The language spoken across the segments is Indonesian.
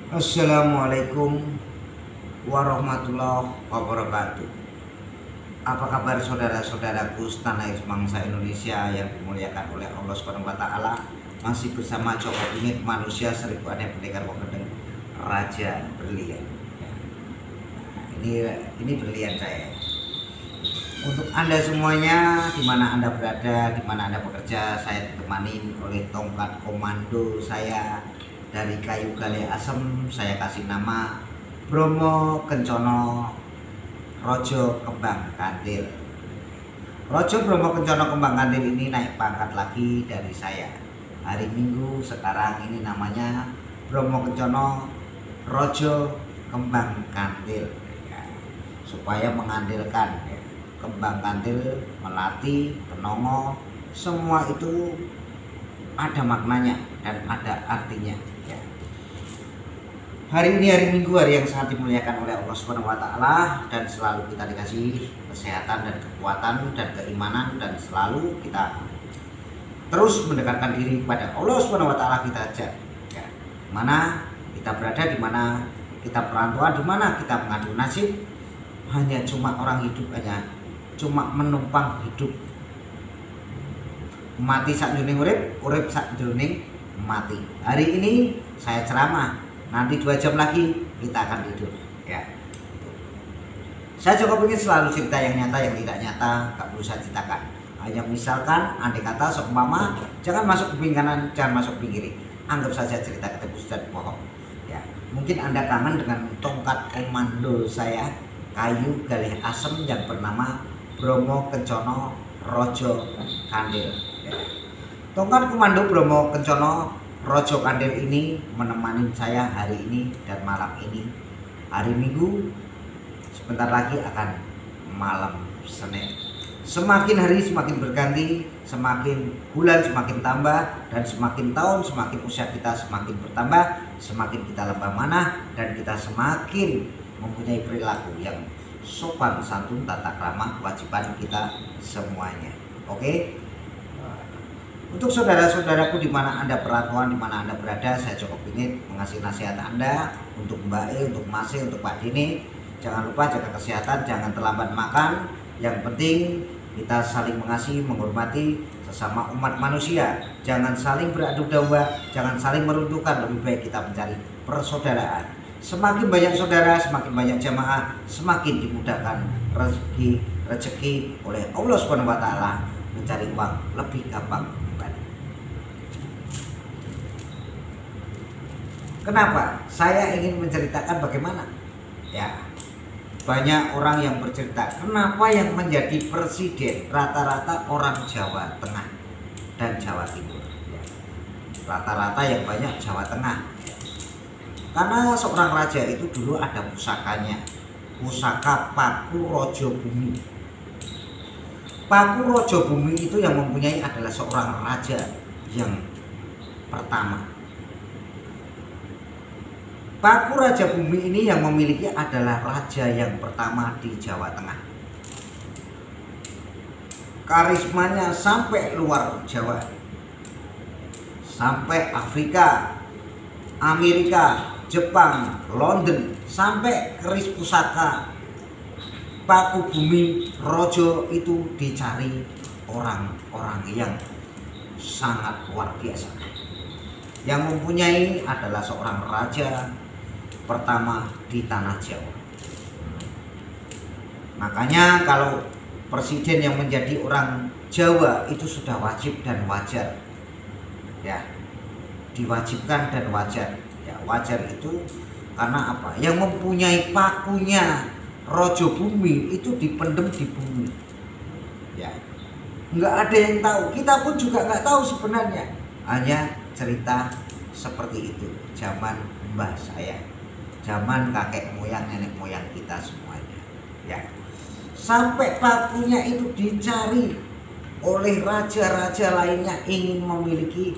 Assalamualaikum warahmatullahi wabarakatuh. Apa kabar saudara-saudaraku setanah bangsa Indonesia yang dimuliakan oleh Allah Subhanahu wa taala? Masih bersama Joko Bingit, manusia seribu aneh pendekar wegedeng, Raja Berlian. Ya. Ini berlian saya. Untuk Anda semuanya, di mana Anda berada, di mana Anda bekerja, saya ditemani oleh tongkat komando saya dari kayu gale asem. Saya kasih nama Bromo Kencono Rojo Kembang Kantil. Rojo Bromo Kencono Kembang Kantil ini naik pangkat lagi dari saya hari Minggu. Sekarang ini namanya Bromo Kencono Rojo Kembang Kantil, ya, supaya mengandilkan, ya. Kembang kantil, melati, penongo, semua itu ada maknanya dan ada artinya, ya. Hari ini hari Minggu, hari yang sangat dimuliakan oleh Allah Subhanahu wa taala, dan selalu kita dikasih kesehatan dan kekuatan dan keimanan, dan selalu kita terus mendekatkan diri kepada Allah Subhanahu wa taala kita aja. Ya. Mana kita berada, di mana kita perantauan, di mana kita mengadu nasib, hanya cuma orang hidup, hanya cuma menumpang hidup. Mati sakjroning urip, urip sakjroning mati. Hari ini saya ceramah, nanti 2 jam lagi kita akan tidur, ya. Saya cukup ingin selalu cerita yang nyata, yang tidak nyata gak perlu saya ceritakan. Hanya misalkan, andai kata seumpama, jangan masuk kuping kanan, jangan masuk kuping kiri, anggap saja cerita ketepus dan bohong, ya. Mungkin Anda kangen dengan tongkat komando saya kayu galih asem yang bernama Bromo Kencono Rojo Kandil, ya. Tongkat komando Bromo Kencono Rojo Kandil ini menemani saya hari ini dan malam ini, hari Minggu. Sebentar lagi akan malam Senin. Semakin hari semakin berganti, semakin bulan semakin tambah, dan semakin tahun semakin usia kita semakin bertambah, semakin kita lebah manah, dan kita semakin mempunyai perilaku yang sopan santun, tata krama, kewajiban kita semuanya. Oke. Untuk saudara-saudaraku di mana Anda perantauan, di mana Anda berada, saya cukup ingin mengasih nasihat Anda untuk Mbak E, untuk Mas E, untuk Pak Dini. Jangan lupa jaga kesehatan, jangan terlambat makan. Yang penting kita saling mengasihi, menghormati sesama umat manusia. Jangan saling beradu domba, jangan saling meruntuhkan. Lebih baik kita mencari persaudaraan. Semakin banyak saudara, semakin banyak jamaah, semakin dimudahkan rezeki oleh Allah Subhanahu wa taala. Mencari uang lebih gampang. Kenapa? Saya ingin menceritakan bagaimana, ya. Banyak orang yang bercerita, kenapa yang menjadi presiden rata-rata orang Jawa Tengah dan Jawa Timur, ya. Rata-rata yang banyak Jawa Tengah. Karena seorang raja itu dulu ada pusakanya, pusaka Paku Rojo Bumi. Paku Rojo Bumi itu yang mempunyai adalah seorang raja yang pertama. Paku Raja Bumi ini yang memiliki adalah raja yang pertama di Jawa Tengah. Karismanya sampai luar Jawa, sampai Afrika, Amerika, Jepang, London, sampai keris pusaka Paku Bumi Rojo itu dicari orang-orang yang sangat luar biasa. Yang mempunyai adalah seorang raja pertama di tanah Jawa. Makanya kalau presiden yang menjadi orang Jawa itu sudah wajib dan wajar, ya. Diwajibkan dan wajar. Ya, wajar itu karena apa? Yang mempunyai pakunya Rojo Bumi itu dipendem di bumi, ya. Nggak ada yang tahu, kita pun juga nggak tahu sebenarnya. Hanya cerita seperti itu zaman mbah saya, zaman kakek moyang, nenek moyang kita semuanya, ya. Sampai pakunya itu dicari oleh raja-raja lainnya, ingin memiliki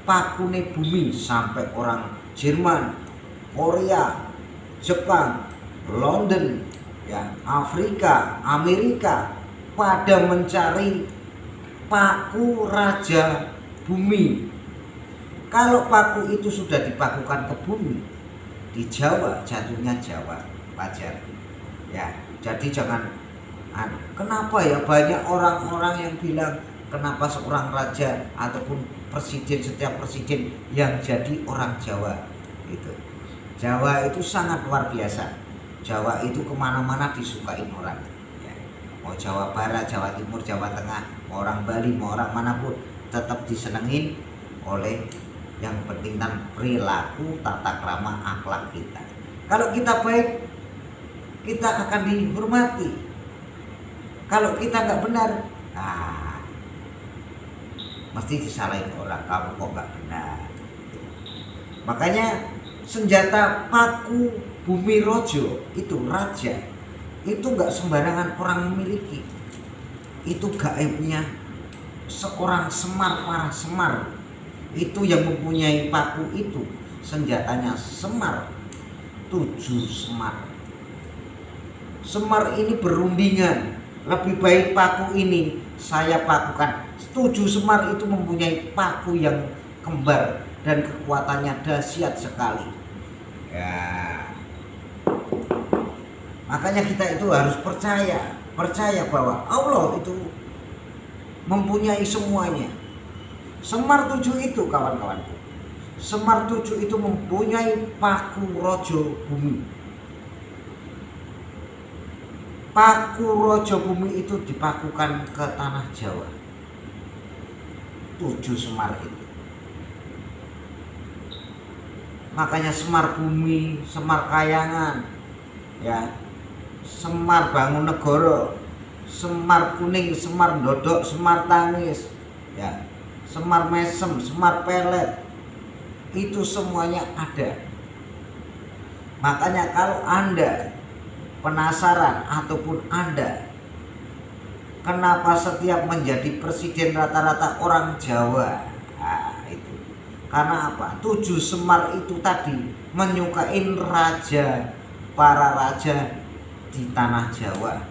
pakune bumi, sampai orang Jerman, Korea, Jepang, London, ya, Afrika, Amerika pada mencari paku Raja Bumi. Kalau paku itu sudah dipakukan ke bumi, di Jawa jatuhnya Jawa, wajar. Ya, jadi jangan kenapa ya banyak orang-orang yang bilang kenapa seorang raja ataupun presiden, setiap presiden yang jadi orang Jawa itu. Jawa itu sangat luar biasa. Jawa itu kemana-mana disukain orang. Ya. Mau Jawa Barat, Jawa Timur, Jawa Tengah, mau orang Bali, mau orang manapun tetap disenengin oleh yang penting kan perilaku, tata krama, akhlak kita. Kalau kita baik, kita akan dihormati. Kalau kita nggak benar, mesti disalahin orang, kamu kok nggak benar. Makanya senjata paku bumi rojo itu raja itu nggak sembarangan orang memiliki. Itu gaibnya seorang Semar para Semar. Itu yang mempunyai paku itu, senjatanya Semar, 7 Semar. Semar ini berundingan, lebih baik paku ini saya pakukan. 7 Semar itu mempunyai paku yang kembar dan kekuatannya dahsyat sekali. Ya. Makanya kita itu harus percaya bahwa Allah itu mempunyai semuanya. Semar 7 itu kawan-kawanku, Semar 7 itu mempunyai paku rojo bumi. Paku rojo bumi itu dipakukan ke tanah Jawa. 7 Semar itu. Makanya Semar bumi, Semar kayangan, ya, Semar Bangunegoro, Semar kuning, Semar dodok, Semar tangis, ya, Semar mesem, Semar pelet, itu semuanya ada. Makanya kalau Anda penasaran ataupun Anda kenapa setiap menjadi presiden rata-rata orang Jawa, itu karena apa? 7 Semar itu tadi menyukai raja, para raja di tanah Jawa.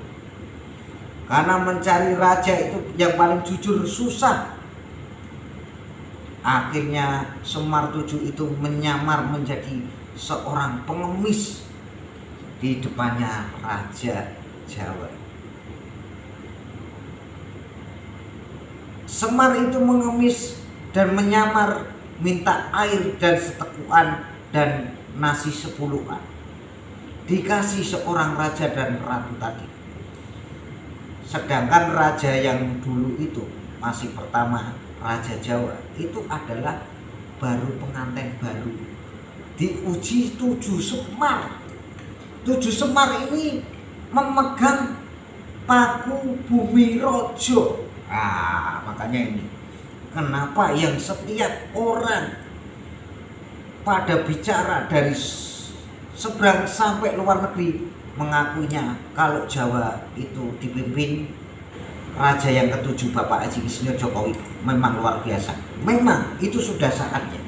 Karena mencari raja itu yang paling jujur susah. Akhirnya Semar 7 itu menyamar menjadi seorang pengemis di depannya raja Jawa. Semar itu mengemis dan menyamar minta air dan setekuan dan nasi 10-an. Dikasih seorang raja dan ratu tadi. Sedangkan raja yang dulu itu masih pertama, Raja Jawa, itu adalah baru pengantin baru. Diuji 7 Semar. 7 Semar ini memegang paku bumi rojo. Makanya ini kenapa yang setiap orang pada bicara dari seberang sampai luar negeri mengakuinya kalau Jawa itu dipimpin raja yang ke-7 Bapak Haji Insinyur Jokowi memang luar biasa. Memang itu sudah saatnya.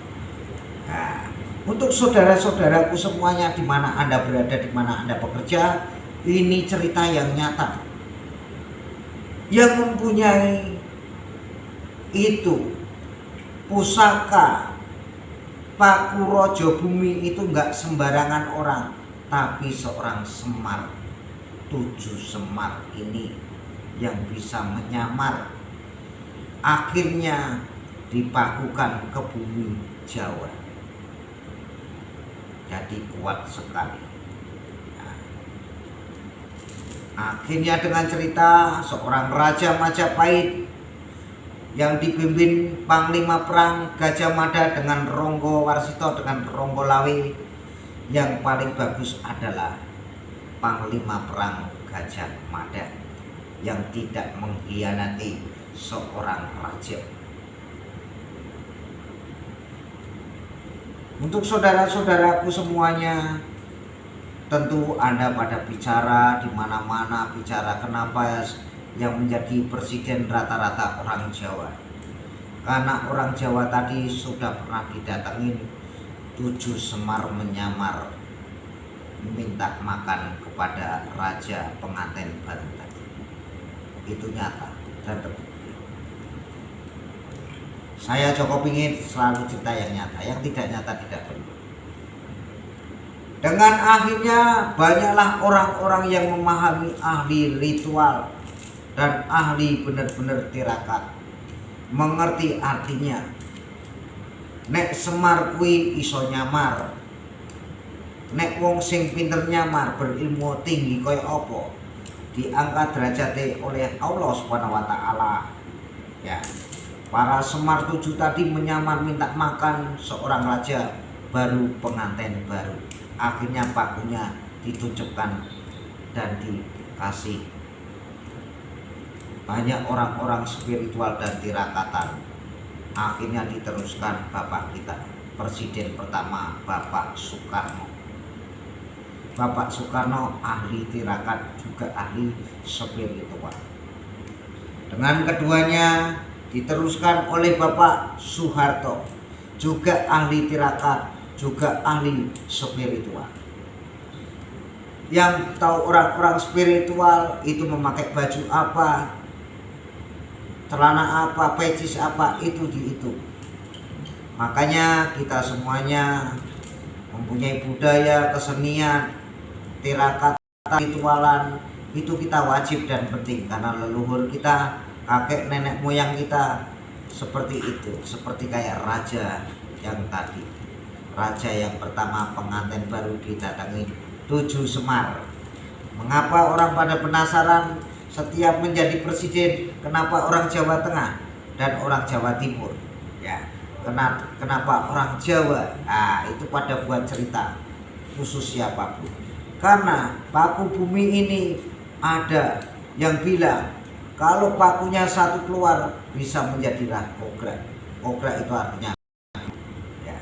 Untuk saudara-saudaraku semuanya di mana Anda berada, di mana Anda bekerja, ini cerita yang nyata. Yang mempunyai itu pusaka paku rojo bumi itu enggak sembarangan orang, tapi seorang Semar. 7 Semar ini yang bisa menyamar akhirnya dipakukan ke bumi Jawa. Jadi kuat sekali. Akhirnya dengan cerita seorang Raja Majapahit yang dipimpin Panglima Perang Gajah Mada dengan Ronggo Warsito dengan Ronggo Lawe, yang paling bagus adalah Panglima Perang Gajah Mada yang tidak mengkhianati seorang raja. Untuk saudara-saudaraku semuanya, tentu Anda pada bicara di mana-mana, bicara kenapa yang menjadi presiden rata-rata orang Jawa. Karena orang Jawa tadi sudah pernah didatengin 7 Semar menyamar minta makan kepada raja pengantin baru tadi. Itu nyata dan terbukti. Saya Joko pingin selalu cerita yang nyata, yang tidak nyata tidak perlu. Dengan akhirnya banyaklah orang-orang yang memahami ahli ritual dan ahli benar-benar tirakat, mengerti artinya. Nek Semar kuwi iso nyamar, nek wong sing pinter nyamar, berilmu tinggi kaya apa, diangkat derajatnya oleh Allah Subhanahu wa taala. Ya. Para Semar 7 tadi menyamar minta makan seorang raja baru, pengantin baru. Akhirnya pakunya ditunjukkan dan dikasih. Banyak orang-orang spiritual dan tirakatan. Akhirnya diteruskan bapak kita, presiden pertama Bapak Soekarno. Bapak Soekarno ahli tirakat juga ahli spiritual. Dengan keduanya diteruskan oleh Bapak Soeharto, juga ahli tirakat, juga ahli spiritual. Yang tahu orang-orang spiritual itu memakai baju apa, celana apa, pecis apa, itu dihitung. Makanya kita semuanya mempunyai budaya, kesenian, tirakat, ritualan, itu kita wajib dan penting karena leluhur kita, kakek nenek moyang kita seperti itu, seperti kayak raja yang tadi. Raja yang pertama pengantin baru didatangi 7 Semar. Mengapa orang pada penasaran setiap menjadi presiden kenapa orang Jawa Tengah dan orang Jawa Timur? Ya, kenapa orang Jawa? Nah, itu pada buat cerita khusus siapapun. Karena paku bumi ini ada yang bilang kalau pakunya satu keluar bisa menjadilah kogra. Kogra itu artinya ya.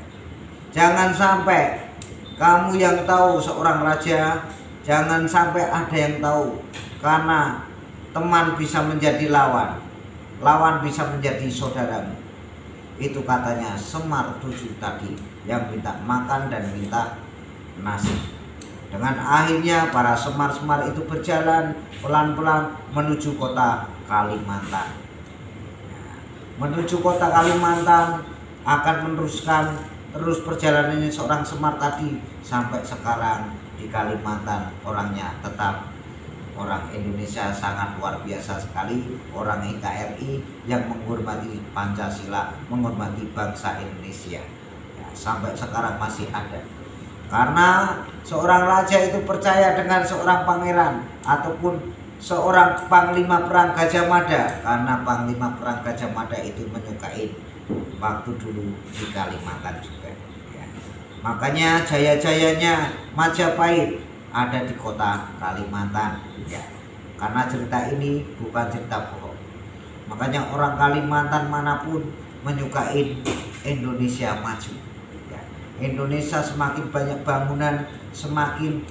Jangan sampai kamu yang tahu seorang raja, jangan sampai ada yang tahu, karena teman bisa menjadi lawan, lawan bisa menjadi saudaramu. Itu katanya Semar 7 tadi yang minta makan dan minta nasi. Dengan akhirnya para Semar-Semar itu berjalan pelan-pelan menuju kota Kalimantan. Menuju kota Kalimantan akan meneruskan terus perjalanannya seorang Semar tadi sampai sekarang di Kalimantan. Orangnya tetap orang Indonesia, sangat luar biasa sekali, orang NKRI yang menghormati Pancasila, menghormati bangsa Indonesia ya, sampai sekarang masih ada. Karena seorang raja itu percaya dengan seorang pangeran ataupun seorang panglima perang Gajah Mada, karena panglima perang Gajah Mada itu menyukai waktu dulu di Kalimantan juga ya. Makanya jaya-jayanya Majapahit ada di kota Kalimantan ya. Karena cerita ini bukan cerita bohong. Makanya orang Kalimantan manapun menyukai Indonesia maju ya. Indonesia semakin banyak bangunan, semakin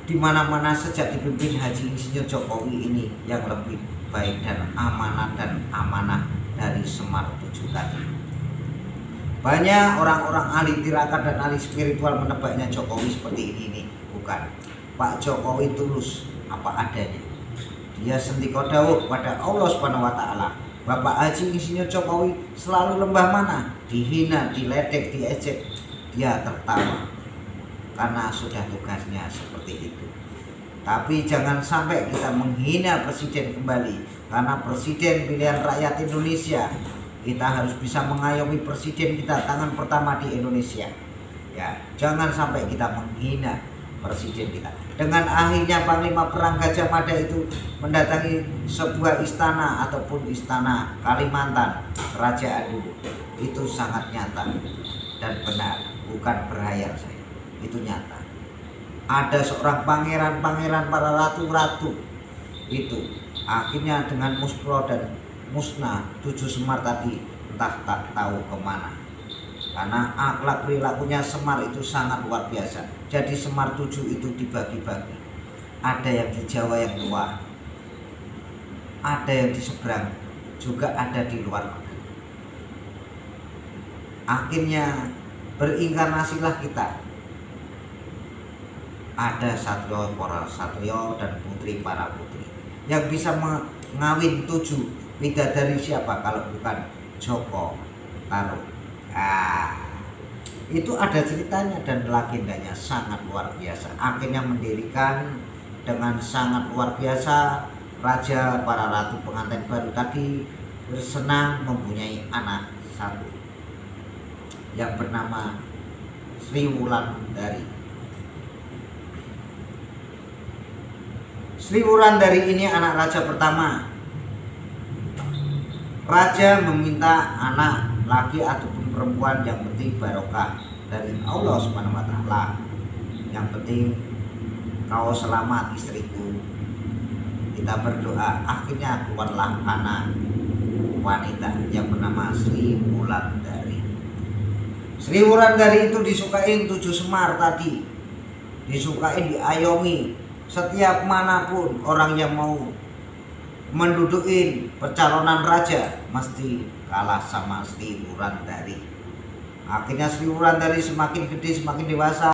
di mana-mana sejak dipimpin Haji Insinyur Jokowi ini yang lebih baik dan amanah dari Semar 7 tadi. Banyak orang-orang ahli tirakat dan ahli spiritual menebaknya Jokowi seperti ini. Bukan, Pak Jokowi tulus apa adanya. Dia sendika dawuh pada Allah Subhanahu wa taala. Bapak Haji Insinyur Jokowi selalu lembah mana, dihina, diledek, diejek, dia tertawa karena sudah tugasnya seperti itu. Tapi jangan sampai kita menghina presiden kembali, karena presiden pilihan rakyat Indonesia. Kita harus bisa mengayomi presiden kita, tangan pertama di Indonesia ya. Jangan sampai kita menghina presiden kita. Dengan akhirnya panglima perang Gajah Mada itu mendatangi sebuah istana ataupun istana Kalimantan, kerajaan dulu, itu sangat nyata dan benar, bukan berhayal saya, itu nyata. Ada seorang pangeran-pangeran, para ratu-ratu itu akhirnya dengan muspro dan musnah 7 Semar tadi entah tak tahu kemana. Karena akhlak perilakunya Semar itu sangat luar biasa. Jadi Semar 7 itu dibagi-bagi. Ada yang di Jawa yang tua, ada yang di seberang, juga ada di luar negeri. Akhirnya berinkarnasilah kita. Ada satrio para satrio dan putri para putri yang bisa mengawin 7 bidadari. Siapa kalau bukan Joko Tarub. Itu ada ceritanya dan legendanya sangat luar biasa. Akhirnya mendirikan dengan sangat luar biasa. Raja para ratu pengantin baru tadi bersenang mempunyai anak satu yang bernama Sri Wulandari. Sri Wulandari ini anak raja pertama. Raja meminta anak laki ataupun perempuan, yang penting barokah dari Allah Subhanahu wa taala. Yang penting kau selamat istriku. Kita berdoa, akhirnya keluarlah anak wanita yang bernama Sri Wulandari. Sri Wulandari itu disukai 7 Semar tadi, disukai, diayomi. Setiap manapun orang yang mau mendudukin pencalonan raja mesti kalah sama Sri Wulandari. Akhirnya Sri Wulandari semakin gede, semakin dewasa.